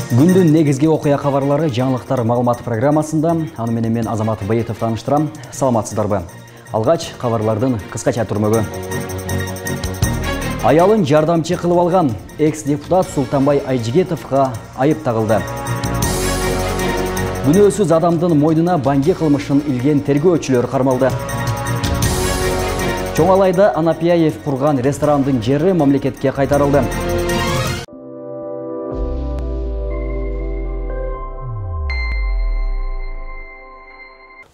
Күндүн негизги окуя кабарлары жаңылыктар маалымат программасында аны менен мен Азамат Байетов тааныштырам. Саламатсыздарбы? Алгач кабарлардын кыскача түрмөгү. Аялын жардамчы кылып алган экс-депутат Султанбай Айжигетовго айып тагылды. Күнөөсүз адамдын мойнуна банги кылмышын илген тергөөчүлөр кармалды. Чоңалайда Анапияев курган ресторандын жери мамлекетке кайтарылды.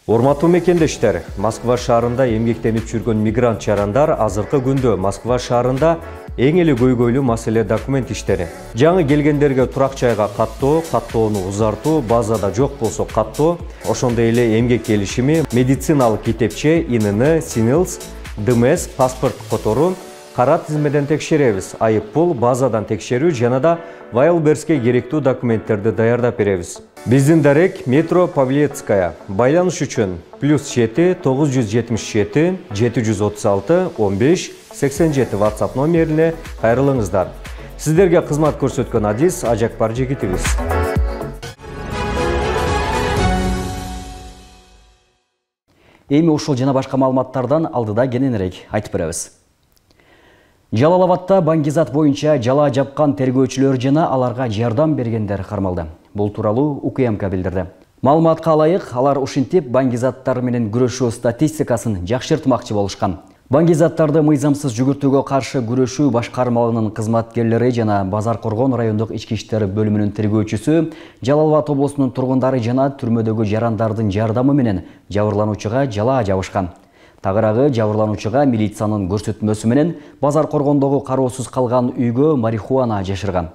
Урматтуу мекендештер, Москва шаарында эмгектенип жүргөн мигрант жарандар азыркы күндө Москва шаарында эң эле көйгөйлүү маселе документ иштери. Жаңы келгендерге турак жайга каттоо, каттоону узартуу, базада жок болсо каттоо, ошондой эле эмгек келишими, медициналык китепче, ИНН, СИНИЛС, ДМС, паспорт котору, кара тизмеден текшеребиз, айыппул, базадан текшерүү жана да Вайлберске керектүү документтерди даярдап беребиз. Биздин дарек метро Павлецкая. Байланыш үчүн +7 977 736 15 87 WhatsApp номерине кайрылыңыздар. Сиздерге кызмат көрсөткөн Адис Ажакбар жигитибиз. Эми ушул жана башка маалыматтардан алдыда кененирээк айтып беребиз. Жалал-Абадта баңгизат боюнча жала жапкан тергөөчүлөр жана аларга жардам бергендер кармалды. Бул тууралуу УКМК билдирди. Маалыматка ылайык, алар ушинтип баңгизаттар менен күрөшүү статистикасын жакшыртмакчы болушкан. Баңгизаттарды мыйзамсыз жүгүртүүгө каршы күрөшүү башкармалыгынын кызматкерлери жана Базар Коргон райондук ички иштер бөлүмүнүн тергөөчүсү Жалал-Абад облусунун тургундары жана түрмөдөгү жарандардын жардамы менен жабырлануучуга жала жабышкан. Тагыраагы жабырлануучуга милициянын көрсөтмөсү менен Базар Коргондогу кароосуз калган үйгө марихуана жашырган.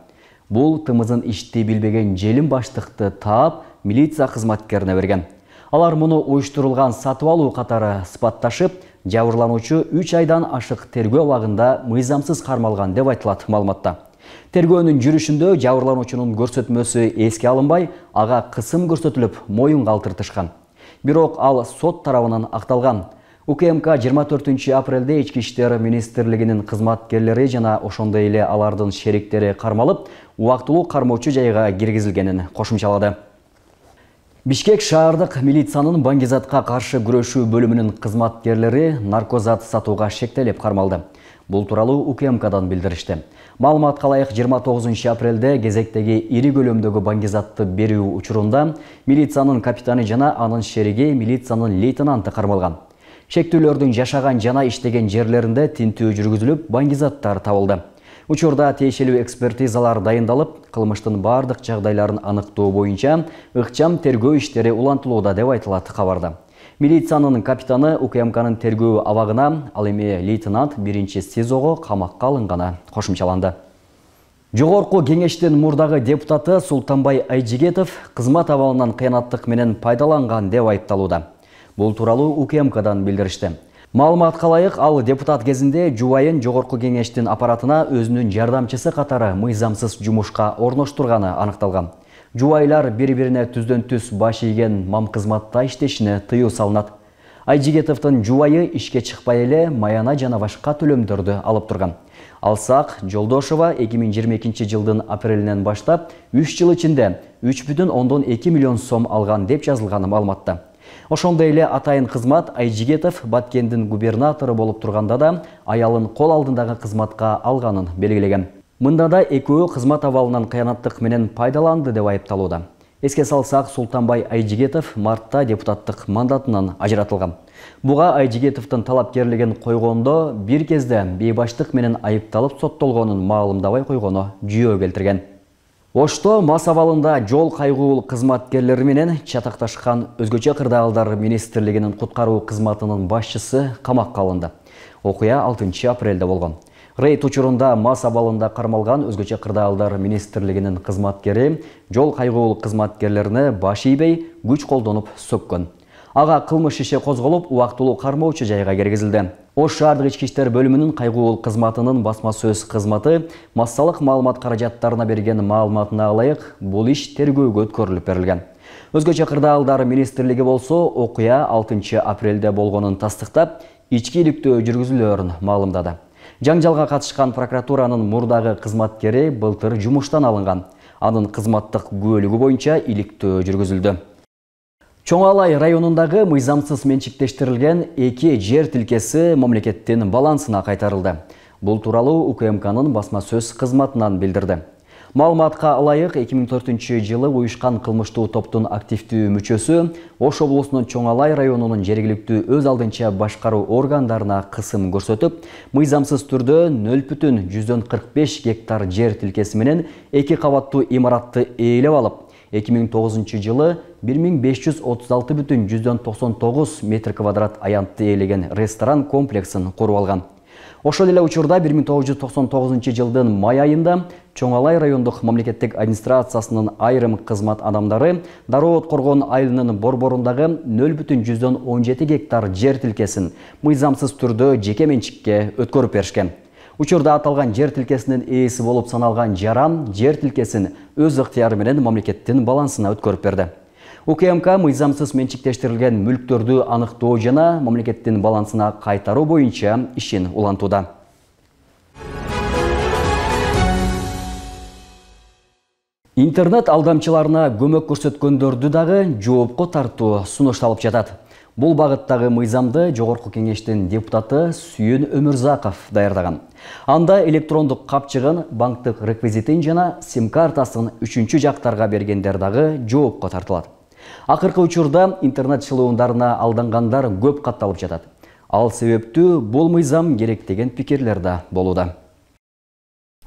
Бул тымызын ичти билбеген желим баштыкты таап, милиция кызматкерине берген. Алар муну уюштурулган сатып алуу катары сыпатташып, жабырлануучу 3 айдан ашык тергөө абагында мыйзамсыз кармалган деп айтылат маалыматта. Тергөөнүн жүрүшүндө жабырлануучунун көрсөтмөсү эске алынбай, ага кысым көрсөтүлүп, моюн калтыртышкан. Бирок ал сот тарабынан акталган. УКМК 24 апрелде Ички иштер министрлигинин кызматкерлери жана ошондой эле алардын шериктери кармалып, убактылуу кармоочу жайга киргизилгенин кошумчалады. Бишкек шаардык милициянын баңгизатка каршы күрөшүү бөлүмүнүн кызматкерлери наркозат сатууга шектелип кармалды. Бул тууралуу УКМКдан билдиришти. Маалыматка ылайык 29 апрелде кезектеги ири көлөмдөгү баңгизатты берүү учурунда милициянын капитаны жана анын шериги милициянын лейтенанты кармалган. Шектүүлөрдүн жашаган жана иштеген жерлеринде тинтүү жүргүзүлүп, баңгизаттар табылды. Учурда тиешелүү экспертизалар дайындалып, кылмыштын бардык жагдайларын аныктоо боюнча ыкчам тергөө иштери улантылууда деп айтылат кабарда. Милициянын капитаны УКМКнын тергөө абагына, ал эми лейтенант 1-СИЗОго камакка алынганы кошумчаланды. Жогорку кеңештин мурдагы депутаты Султанбай Айжигетов кызмат абалынан кыянаттык менен пайдаланган деп айыпталууда. Бул тууралуу УКМКдан билдиришти. Маалыматка ылайык, ал депутат кезинде жубайын жогорку кеңештин аппаратына өзүнүн жардамчысы катары мыйзамсыз жумушка орноштурганы аныкталган. Жубайлар бири-бирине түздөн-түз баш ийген мам кызматта иштешине тыюу салынат. Айжигетовдун жубайы ишке чыкпай эле маяна жана башка төлөмдөрдү алып турган. Алсак Жолдошова 2022 жылдын апрелинен баштап 3 жыл ичинде 3,2 миллион сом алган деп жазылган маалыматта. Ошондой эле атайын кызмат Айжигетов Баткендин губернатору болуп турганда да аялын кол алдындагы кызматка алганын белгилеген. Мында да экөө кызмат абалынан кыянаттык менен пайдаланды деп айыпталууда. Эске салсак, Султанбай Айжигетов мартта депутаттык мандатынан ажыратылган. Буга Айжигетовдун талапкерлигин койгондо бир кезде бейбаштык менен айыпталып соттолгонун маалымдабай койгону жүйө келтирген. Ошто мас абалында жол кайгуу кызматкерлери менен чатакташкан өзгөчө кырдаалдар министрлигинин куткаруу кызматынын башчысы камакка алынды. Окуя 6 апрелде болгон. Рейд учурунда мас абалында кармалган өзгөчө кырдаалдар министрлигинин кызматкери жол кайгуу кызматкерлерине баш ийбей күч колдонуп сөккөн. Ага кылмыш иши козголуп, убактылуу кармоочу жайга киргизилди. Ош шаардык ички иштер бөлүмүнүн кайгуу кызматынын басма сөз кызматы массалык маалымат каражаттарына берген маалыматына ылайык бул иш тергөөгө өткөрүлүп берилген. Өзгөчө кырдаалдар министрлиги болсо окуя 6 апрелде болгонун тастыктап, ичкиликтөө жүргүзүлөөрүн маалымдады. Жаңжалга катышкан прокуратуранын мурдагы кызматкери былтыр жумуштан алынган. Анын кызматтык күбөлүгү боюнча иликтөө жүргүзүлдү. Чоңалай районундагы мыйзамсыз менчиктештирилген 2 жер тилкеси мамлекеттин балансына кайтарылды. Бул тууралуу УКМКнын басма сөз кызматынан билдирди. Маалыматка ылайык 2004 жылы уюшкан кылмыштуу топтун активдүү мүчөсү Ош облусунун Чоңалай районунун жергиликтүү өз алдынча башкаруу органдарына кысым көрсөтүп, мыйзамсыз түрдө 0,145 гектар жер тилкеси менен 2 кабаттуу имаратты ээлеп алып, 2009 жылы 1536,99 метр квадрат аянтты ээлеген ресторан комплексин куруп алган. Ошол эле учурда 1999 жылдын май айында Чоңалай райондук мамлекеттик администрациясынын айрым кызмат адамдары Дароо Откоргон айылынын борборундагы 0,117 гектар жер тилкесин мыйзамсыз түрдө жеке менчикке өткөрүп беришкен. Учурда аталган жер тилкесинин ээси болуп саналган жаран жер тилкесин өз ыктыяры менен мамлекеттин балансына өткөрүп берди. УКМК мыйзамсыз менчиктештирилген мүлктөрдү аныктоо жана мамлекеттин балансына кайтаруу боюнча ишин улантууда. Интернет алдамчыларына көмөк көрсөткөндөрдү дагы жоопко тартуу сунушталып жатат. Бул багыттагы мыйзамды Жогорку кеңештин депутаты Сүйүн Өмүрзаков даярдаган. Анда электрондук капчыгын, банктык реквизитин жана сим-картасын үчүнчү жактарга бергендер дагы жоопко тартылат. Акыркы учурда интернет чылуундарына алдангандар көп катталып жатат. Ал себептүү бул мыйзам керек деген пикирлер да болууда.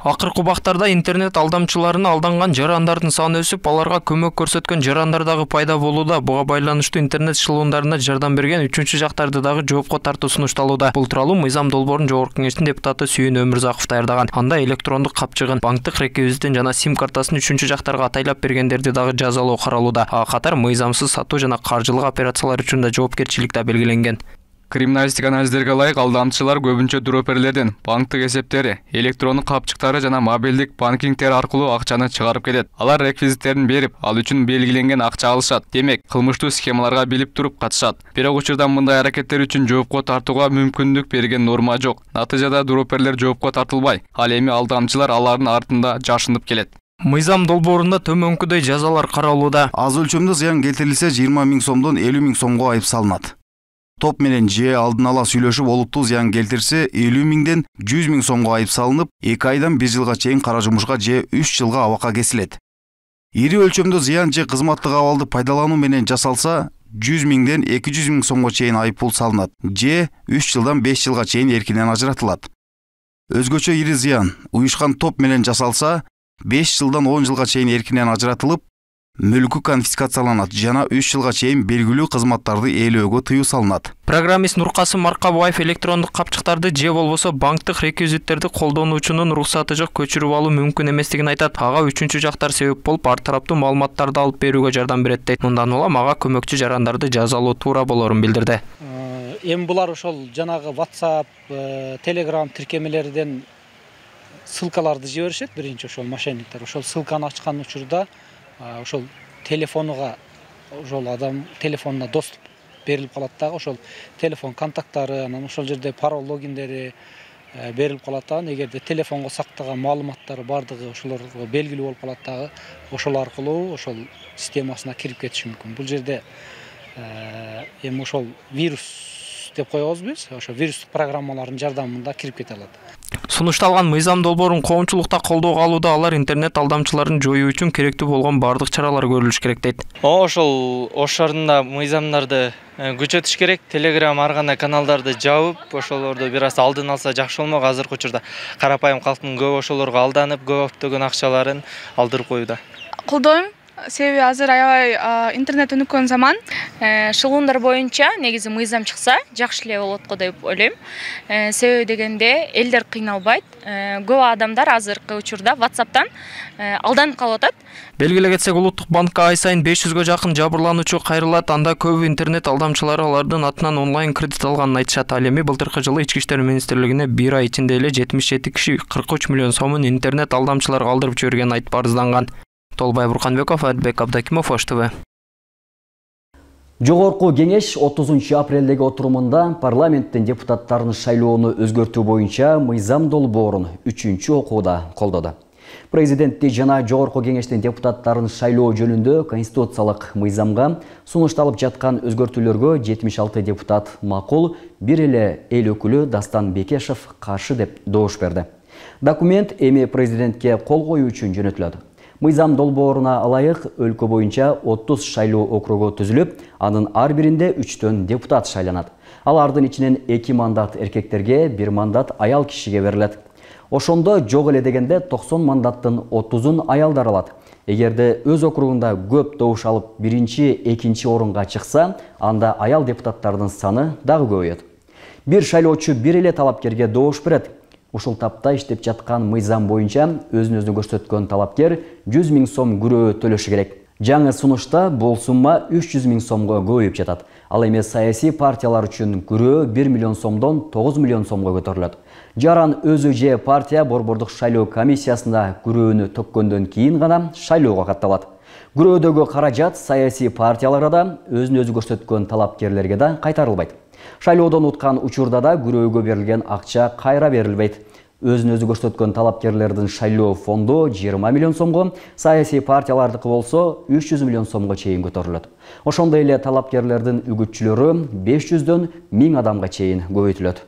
Акыркы убактарда интернет алдамчыларына алданган жарандардын саны өсүп, аларга көмөк көрсөткөн жарандар дагы пайда болууда. Буга байланыштуу интернет чылуундарына жардам берген үчүнчү жактарды дагы жоопко тартуу сунушталууда. Бул тууралуу мыйзам долбоорун Жогорку кеңештин депутаты Сүйүн Өмүрзаков даярдаган. Анда электрондук капчыгын, банктык реквизитин жана сим-картасын үчүнчү жактарга атайлап бергендерди дагы жазалоо каралууда. Ага катар мыйзамсыз сатуу жана каржылык операциялар үчүн да жоопкерчилик да белгиленген. Криминалистик анализдерге ылайык алдамчылар көбүнчө дурооперлерден банктык эсептери, электрондук капчыктары жана мобилдик банкингтер аркылуу акчаны чыгарып кетет. Алар реквизиттерин берип, ал үчүн белгиленген акча алышат. Демек, кылмыштуу схемаларга билип туруп катышат. Бирок учурда мындай аракеттер үчүн жоопко тартууга мүмкүндүк берген норма жок. Натыйжада дурооперлер жоопко тартылбай, ал эми алдамчылар алардын артында жашынып келет. Мыйзам долбоорунда төмөнкүдөй жазалар каралууда. Аз өлчөмдө зыян келтирилсе 20 000 сомдон 50 000 сомго айып салынат. Топ менен же алдын ала сүйлөшүп олуттуу зыян келтирсе 50 000ден 100 000 сомго айып салынып, 2 айдан 1 жылга чейин кара жумушка же 3 жылга абакка кесилет. Ири өлчөмдө зыян же кызматтык абалды пайдалануу менен жасалса 100 000ден 200 000 сомго чейин айып пул салынат, же 3 жылдан 5 жылга чейин эркинен ажыратылат. Өзгөчө ири зыян уюшкан топ менен жасалса 5 жылдан 10 жылга чейин эркинен ажыратылып, мүлкү конфискацияланат жана 3 жылга чейин белгилүү кызматтарды ээлөөгө тыюу салынат. Программист Нуркасым Маркабаев электрондук капчыктарды же болбосо банктык реквизиттерди колдонуучунун уруксаты жок көчүрүп алуу мүмкүн эместигин айтат. Ага үчүнчү жактар себеп болуп, ар тараптуу маалыматтарды алып берүүгө жардам берет дейт. Мындан улам ага көмөкчү жарандарды жазалоо туура болорун билдирди. Эми булар ошол жанагы WhatsApp, Telegram тиркемелерден ссылкаларды жиберишет. Биринчи ошол мошенниктер ошол ссылканы ачкан учурда ошол телефонуга, ошол адам телефонуна доступ берилип калат дагы, ошол телефон контакттары, анан ошол жерде пароль, логиндери берилип калат дагы. Эгерде телефонго сактаган маалыматтары бардыгы ошолорго белгилүү болуп калат дагы, ошол аркылуу ошол системасына кирип кетиши мүмкүн. Бул жерде эми ошол вирус деп коебуз биз, ошо вирустук программалардын жардамында кирип кете алат. Сунушталган мыйзам долбоорун коомчулукта колдоого алууда алар интернет алдамчыларын жоюу үчүн керектүү болгон бардык чаралар көрүлүш керек дейт. Ошол Ош шаарында мыйзамдарды күчөтүш керек. Telegram ар кандай каналдарды жабып, ошолорду бир аз алдын алса жакшы болмок. Азыркы учурда карапайым калктын көп ошолорго алданып, көптөгөн акчаларын алдырып коюуда. Колдойм. Себеби азыр аябай интернет өнүккөн заман. Шылуундар боюнча негизи мыйзам чыкса жакшы эле болот го деп ойлойм. Себеби дегенде элдер кыйналбайт. Көп адамдар азыркы учурда WhatsApp'тан алданып калып атат. Белгиле кетсек, улуттук банкка ай сайын 500гө жакын жабырлануучу кайрылат. Анда көп интернет алдамчылары алардын атынан онлайн кредит алганын айтышат. Ал эми былтыркы жылы Ички иштер министрлигине бир ай ичинде эле 77 киши 43 миллион сомун интернет алдамчыларга алдырып жибергенин айтып арызданган. Толбай Бурканбеков, Адбек Абдакимов, Ош ТВ. Жогорку кеңеш 30 апрелдеги отурумунда парламенттин депутаттарын шайлоону өзгөртүү боюнча мыйзам долбоорун 3-окууда колдоду. Президентти жана Жогорку кеңештин депутаттарын шайлоо жөнүндө конституциялык мыйзамга сунушталып жаткан өзгөртүүлөргө 76 депутат макул, бир эле эл өкүлү Дастан Бекешев каршы деп добуш берди. Документ эми президентке кол коюу үчүн жөнөтүлөт. Мыйзам долбооруна ылайык өлкө боюнча 30 шайлоо округу түзүлүп, анын ар биринде 3төн депутат шайланат. Алардын ичинен 2 мандат эркектерге, 1 мандат аял кишиге берилет. Ошондо жок эле дегенде 90 мандаттын 30-ун аялдар алат. Эгерде өз округунда көп добуш алып, биринчи, экинчи орунга чыкса, анда аял депутаттардын саны дагы көбөйөт. Бир шайлоочу бир эле талапкерге добуш берет. Ушул тапта иштеп жаткан мыйзам боюнча өзүн-өзү көрсөткөн талапкер 100 000 сом күрөө төлөшү керек. Жаңы сунушта бул сумма 300 000 сомго көбөйүп жатат. Ал эми саясий партиялар үчүн күрөө 1 миллион сомдон 9 миллион сомго көтөрүлөт. Жаран өзү же партия борбордук шайлоо комиссиясында күрөөнү төккөндөн кийин гана шайлоого катталат. Күрөөдөгү каражат саясий партияларга да, өзүн-өзү көрсөткөн талапкерлерге да кайтарылбайт. Шайлоодон уткан учурда да күрөөгө берилген акча кайра берилбейт. Өзүн-өзү көрсөткөн талапкерлердин шайлоо фонду 20 миллион сомго, саясий партиялардыкы болсо 300 миллион сомго чейин көтөрүлөт. Ошондой эле талапкерлердин үгүтчүлөрү 500дөн 1000 адамга чейин көбөйтүлөт.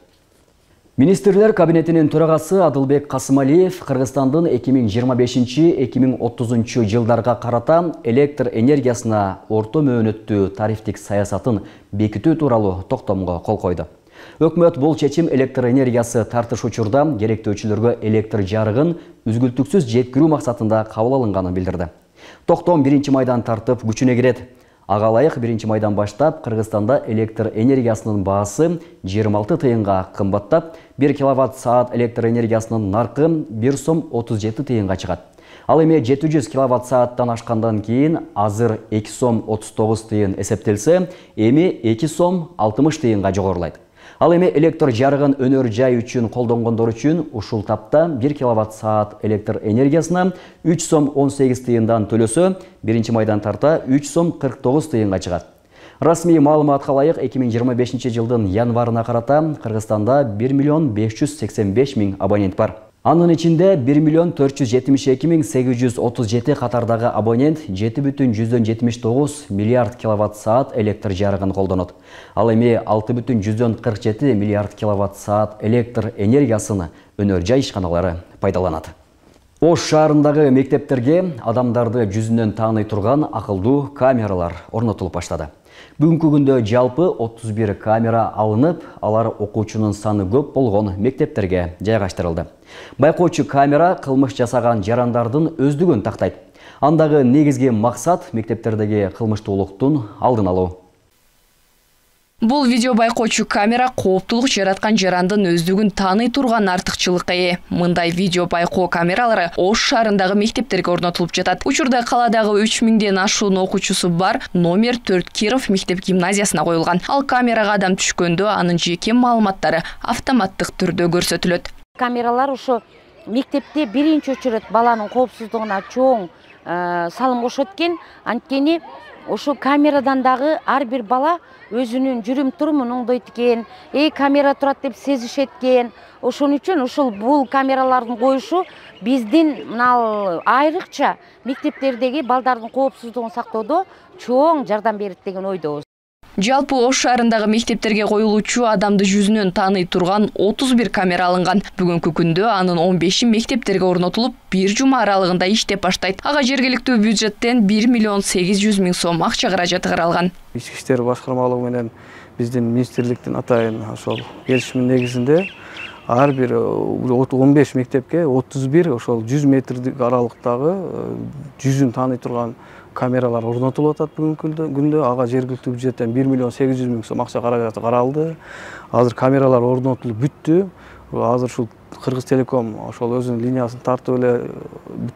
Министрлер кабинетинин төрагасы Адылбек Касымалиев Кыргызстандын 2025-2030 жылдарга карата электр энергиясына орто мөөнөттүү тарифтик саясатын бекитүү тууралуу токтомго кол койду. Өкмөт бул чечим электр энергиясы тартыш учурда керектөөчүлөргө электр жарыгын үзгүлтүксүз жеткирүү максатында кабыл алынганын билдирди. Токтом 1 майдан тартып күчүнө кирет. Ага ылайык 1 майдан баштап Кыргызстанда электр энергиясынын баасы 26 тыйынга кымбаттап, 1 киловатт-саат электр энергиясынын наркы 1 сом 37 тыйынга чыгат. Ал эми 700 киловатт-сааттан ашкандан кийин азыр 2 сом 39 тыйын эсептелсе, эми 2 сом 60 тыйынга жогорулайт. Ал эми электр жарыгын өнөр жай үчүн колдонгондор үчүн ушул тапта 1 киловатт-саат электр энергиясына 3 сом 18 тыйындан төлөсө, 1 майдан тарта 3 сом 49 тыйынга чыгат. Расмий маалыматка ылайык 2025 жылдын январына карата Кыргызстанда 1 миллион 585 000 абонент бар. Анын ичинде 1 миллион 472 837 катардагы абонент 7,79 миллиард киловатт-саат электр жарыгын колдонот. Ал эми 6,47 миллиард киловатт-саат электр энергиясын өнөр жай ишканалары пайдаланат. Ош шаарындагы мектептерге адамдарды жүзүнөн тааный турган акылдуу камералар орнотулуп баштады. Бүгүнкү күндө жалпы 31 камера алынып, алар окуучунун саны көп болгон мектептерге жайгаштырылды. Байкоочу камера кылмыш жасаган жарандардын өздүгүн тактайт. Андагы негизги максат мектептердеги кылмыштуулуктун алдын алуу. Бул видео байкоочу камера кооптулук жараткан жарандын өздүгүн тааный турган артыкчылыкка ээ. Мындай видео байкоо камералары Ош шаарындагы мектептерге орнотулуп жатат. Учурда каладагы 3000ден ашуун окуучусу бар номер 4 Киров мектеп гимназиясына коюлган. Ал камерага адам түшкөндө анын жеке маалыматтары автоматтык түрдө көрсөтүлөт. Камералар ошо мектепте биринчи очередь баланын коопсуздугуна чоң салым кошот экен. Анткени ошо камерадан дагы ар бир бала өзүнүн жүрүм турумун оңдойт экен, камера турат деп сезишет экен. Ошон үчүн ушул бул камералардын коюшу биздин мына айрыкча мектептердеги балдардын коопсуздугун сактоодо чоң жардам берет деген ойдобуз. Жалпы Ош шаарындагы мектептерге коюлуучу адамды жүзүнөн тааный турган 31 камера алынган. Бүгүнкү күндө анын 15 мектептерге орнотулуп, 1 жума аралыгында иштеп баштайт. Ага жергиликтүү бюджеттен 1 миллион 800 000 сом акча каражаты каралган. Ички иштер башкармалыгы менен биздин министрликтин атайын ошол келишимин негизинде ар бир 15 мектепке 31 ошол 100 метрдик аралыктагы жүзүн тааный турган камералар орнотулуп атат бүгүнкү күндө. Ага жергиликтүү бюджеттен 1 миллион 800 000 сом акча каражаты каралды. Азыр камералар орнотулуп бүттү. Азыр ушул Кыргыз Телеком ошол өзүнүн линиясын тартып эле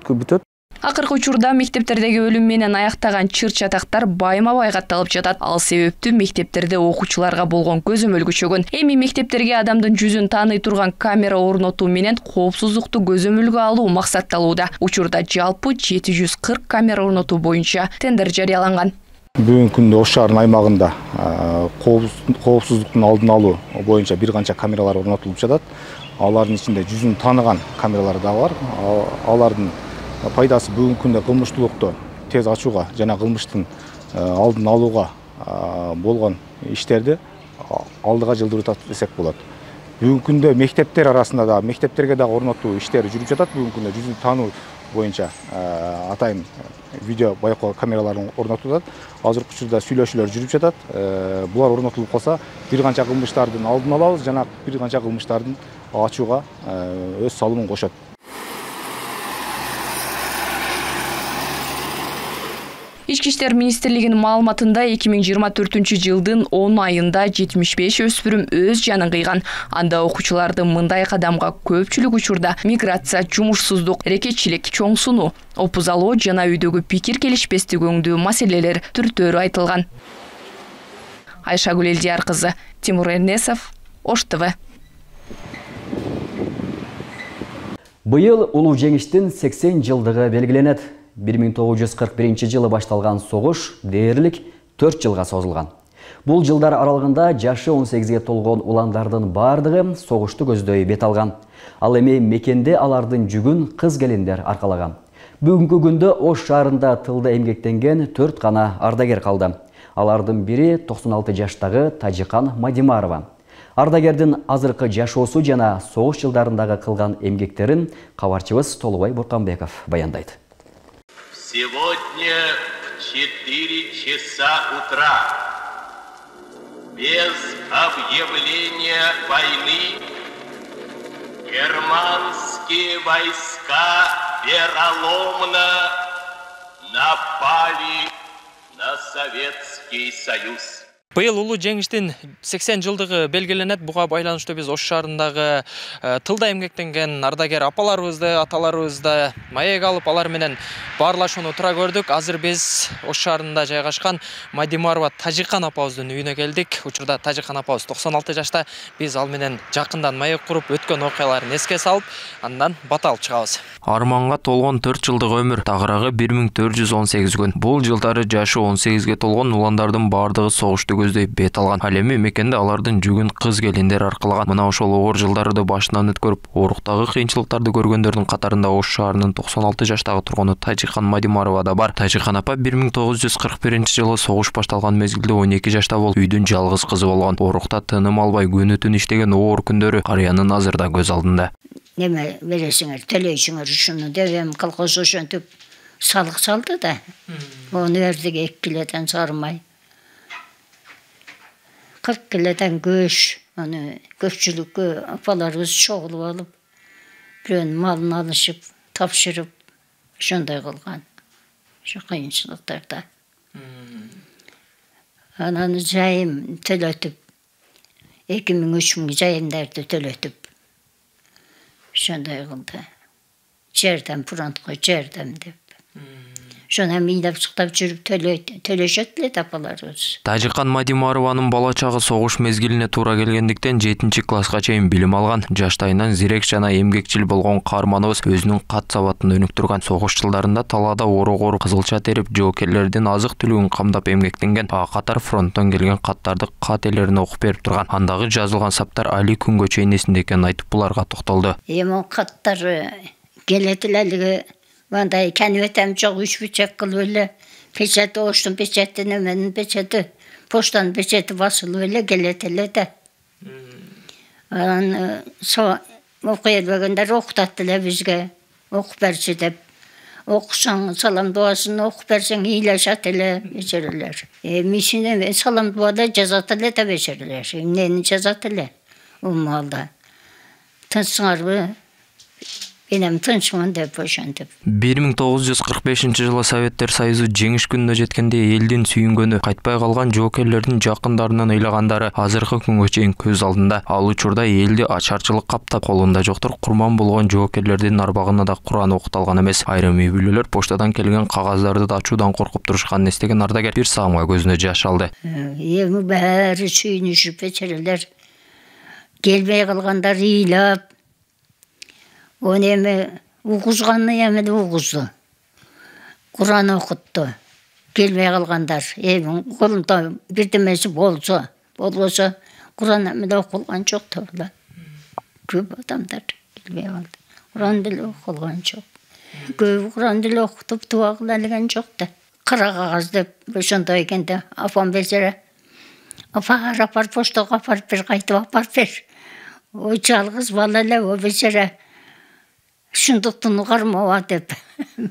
бүтөт. Акыркы учурда мектептердеги өлүм менен аяктаган чыр-чатактар байма-бай катталып жатат. Ал себептүү мектептерде окуучуларга болгон көзөмөл күчөгөн. Эми мектептерге адамдын жүзүн тааный турган камера орнотуу менен коопсуздукту көзөмөлгө алуу максатталууда. Учурда жалпы 740 камера орнотуу боюнча тендер жарыяланган. Бүгүнкү күндө Ош шаарынын аймагында коопсуздуктун алдын алуу боюнча бир канча камералар орнотулуп жатат. алардын ичинде жүзүн тааныган камералар да бар. Алардын пайдасы бүгүнкү күндө кылмыштуулукту тез ачууга жана кылмыштын алдын алууга болгон иштерди алдыга жылдырат десек болот. Бүгүнкү күндө мектептер арасында да мектептерге да орнотуу иштери жүрүп жатат. Бүгүнкү күндө жүзүн таануу боюнча атайын видео байкоо камераларын орнотулат. Азыркы учурда сүйлөшүүлөр жүрүп жатат. Булар орнотулуп калса, бир канча кылмыштардын алдын алабыз жана бир канча кылмыштардын ачууга өз салымын кошот. Ички иштер министрлигинин маалыматында 2024 жылдын 10 айында 75 өспүрүм өз жанын кыйган. Анда окуучулардын мындай кадамга көпчүлүк учурда миграция, жумушсуздук, эрекетчилик, чоң сунуу, опузалоо жана үйдөгү пикир келишпестигиңдүү маселелер түртөөрү айтылган. Айшагүл Элдияр кызы, Тимур Эрнесов, Ош ТВ. Быйыл улуу жеңиштин 80 жылдыгы белгиленет. 1941 жылы башталган согуш дээрлик 4 жылга созулган. Бул жылдар аралыгында жашы 18-ге толгон уландардын бардыгы согушту көздөй бет алган. Ал эми мекенде алардын жүгүн кыз келиндер аркалаган. Бүгүнкү күндө Ош шаарында тылда эмгектенген 4 гана ардагер калды. Алардын бири 96 жаштагы Тажикан Мадимарова. Ардагердин азыркы жашоосу жана согуш жылдарындагы кылган эмгектерин кабарчыбыз Толубай Бурканбеков баяндайт. Сегодня в 4 часа утра, без объявления войны, германские войска вероломно напали на Советский Союз. Быйыл улуу жеңиштин 80 жылдыгы белгиленет. Буга байланыштуу биз Ош шаарындагы тылда эмгектенген ардагер апаларыбызды, аталарыбызды маек алып, алар менен баарлашууну тура көрдүк. Азыр биз Ош шаарында жайгашкан Мадимарова Тажикан апабыздын үйүнө келдик. Учурда Тажикан апабыз 96 жашта. Биз ал менен жакындан маек куруп, өткөн окуяларын эске салып, андан бата алып чыгабыз. Арманга толгон 4 жылдык өмүр, тагырагы 1418 күн. Бул жылдары жашы 18ге толгон уландардын бардыгы согушту көздөй бет алган. Ал эми мекенде алардын жүгүн кыз келиндер аркалаган. Мына ошол оор жылдарды башынан өткөрүп, оруктагы кыйынчылыктарды көргөндөрдүн катарында Ош шаарынын 96 жаштагы тургуну Тажикан Мадимарова да бар. Тажикан апа 1941 жылы согуш башталган мезгилде 12 жашта болуп, үйдүн жалгыз кызы болгон. Орукта тыным албай күнү-түн иштеген оор күндөрү карыянын азырда көз алдында. Неме бересиңер, төлөйсүңөр ушуну дебем, колхоз ошентип салык салды да. Onu verdik 2 kilodan sarmay. 40 kilodan göç, onu köpçülükü apalarımız çoğulup alıp, birinin malını alışıp, tapşırıp, şunday kılgan. Şu kıyınçılıklarda. Ananı cayım tölötüp, 2000-3000 cayım derdi tölötüp, şunday kıldı. Cerden, purantkoy, cerden dep. Şuna miydap çıktap жүрүп төлөшөт апаларыбыз. Тажикан Мадимарованын бала чагы согуш мезгилине туура келгендиктен 7-класска чейин билим алган. Жаштайынан зирек жана эмгекчил болгон каарманыбыз өзүнүн кат сабатын өнүктүргөн. Согуш жылдарында талаада ору кызылча терип, жоокерлердин азык түлүгүн камдап эмгектенген. Катар фронттон келген каттарды кат элерине окуп берип турган. Андагы жазылган саптар али күнгө чейин эсинде экенин айтып буларга токтолду. Эми каттар келетилелиги Vanda kenvetem çok 3 bıçak kıl öyle peçete oluştum peçete nemenin peçete poştan peçete basılı öyle geletele de. So okuyalvaganda okutattılar bizge okup berçi de okusan salam duasını okup bersen iyileşatele geçirirler. Mişine salam duada cezatele de geçirirler. Neyini cezatele o malda. Tınsınar bu. Benim tınçmın dep boşantып. 1945 жылы Советтер Союзу жеңиш күнүнө жеткенде элдин сүйүнгөнү, кайтпай калган жоокерлердин жакындарынан ыйлагандары азыркы күнгө чейин көз алдында. Ал учурда элди ачарчылык каптап, колунда жоктор курман болгон жоокерлердин арбагына да Куран окуталган эмес. Айрым үй бүлөлөр поштадан келген кагаздарды да ачуудан коркуп турушканын эстеген ардагер бир саамга көзүнө жаш алды. Эми баары сүйүнүшүп эчерелер. Келбей калгандар ыйлап Onu emi uğuzganlı yemedi uğuzdu. Kur'an okuttu. Gelmeye kalgandar. Evin kolunda bir demesi bolsa Kur'an emide okulgan çok tabi. көп адамдар келбей қалды. Құран тілі оқылған жоқ. Көбі Құран тілі оқытып дуа қылған жоқ та. Қара қағаз деп ошондой экенде апам бечара апар поштаға апарып бер, қайтып апарып бер. Ой жалғыз бала эле о бечара шындыктын угармаба деп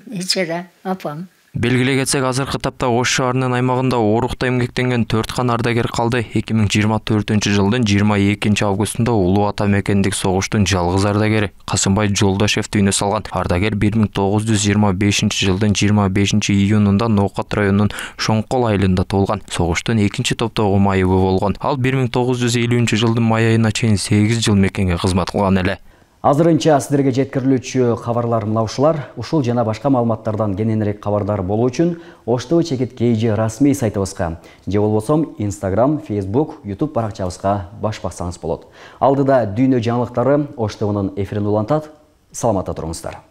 бечара апам. Белгилей кетсек, азыркы тапта Ош шаарынын аймагында оорукта эмгектенген 4 кан ардагер калды. 2024-жылдын 22 августунда Улуу Ата мекендик согуштун жалгыз ардагери Касымбай Жолдошев үйүнө салган. Ардагер 1925-жылдын 25 июнунда Ноокат районунун Шоңкол айылында туулган. Согуштун 2 топтогу майыбы болгон. Ал 1950-жылдын май айына чейин 8 жыл мекенге кызмат кылган эле. Азырынча сиздерге жеткирилүүчү кабарлар мынаушулар. Ушул жана башка маалыматтардан кененирээк кабардар болуу үчүн Ош ТВ чекит KG расмий сайтыбызга же болбосо Instagram, Facebook, YouTube баракчабызга баш бассаңыз болот. Алдыда дүйнө жаңылыктары Ош ТВнын эфирин улантат. Саламатта туруңуздар.